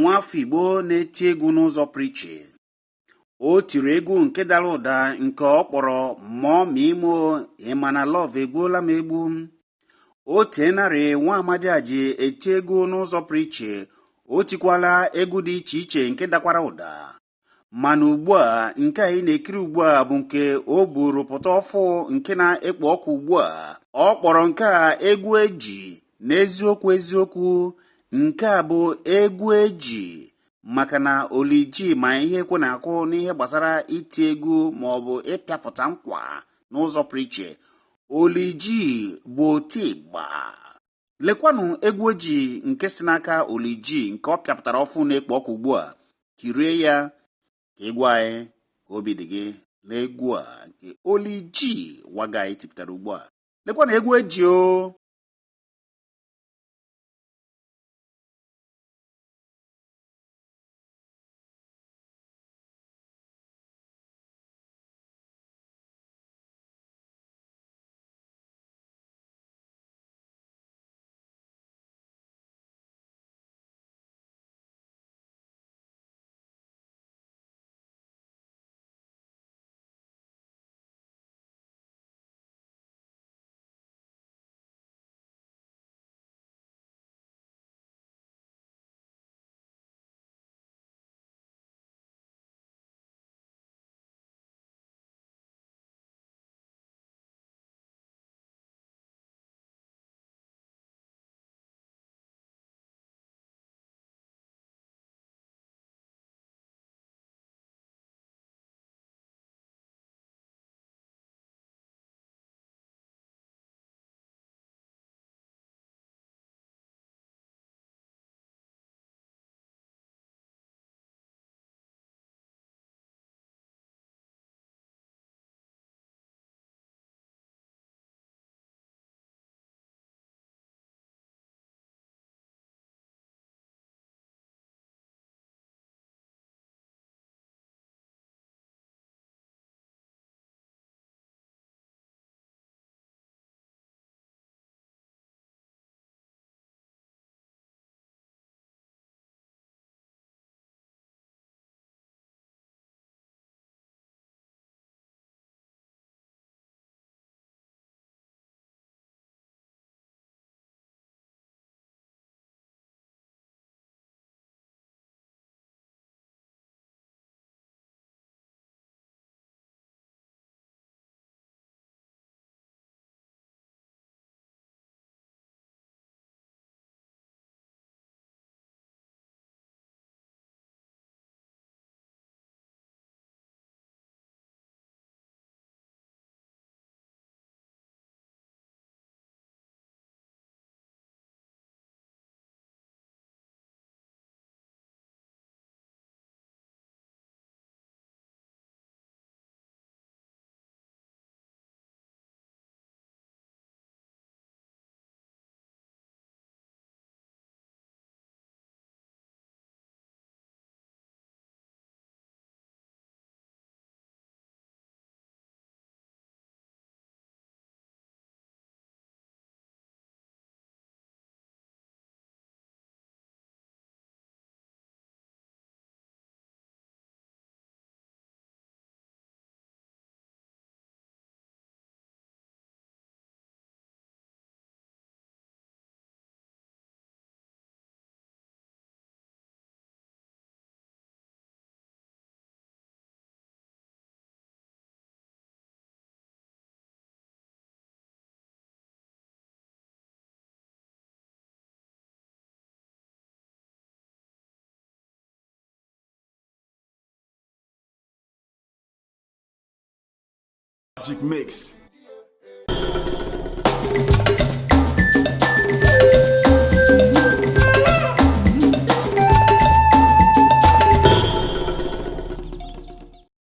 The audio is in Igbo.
nwafọ Igbo na-eti egwu n'ụzọ pụrụ. O tiri egwu nke dara ụda nke ọ kpọrọ mmụọ ma imo ịmana lọv egbuola m egbu. O tenarị nwa amadi a ji eti egwu n'ụzọ pụrụ. O tikwala egwu dị iche iche nke dakwara ụda. Mana ugbu a nke anyị na-ekiri ugbu a bụ nke o buru pụta ọfụ nke na-ekpo ọkụ ugbu a. Ọ kpọrọ nke a egwu eji. N'eziokwu nke a bụ egwu eji maka na Olliegee ma ihe ekwe na-akụ n'ihe gbasara iti egwu ma ọ bụ ịpịapụta nkwa n'ụzọ pụrụ. Olliegee bụ oti ịgba. Lekwanụ egwu eji nke si n'aka Olliegee nke ọ pịapụtara ọfụ na-ekpo ọkụ ugbu a. Kirie ya ka egwu anyị ka obi dị gị n'egwu a nke Olliegee Nwaguy tipụtara ugbu a. Lekwanụ egwu eji o. Magic mix.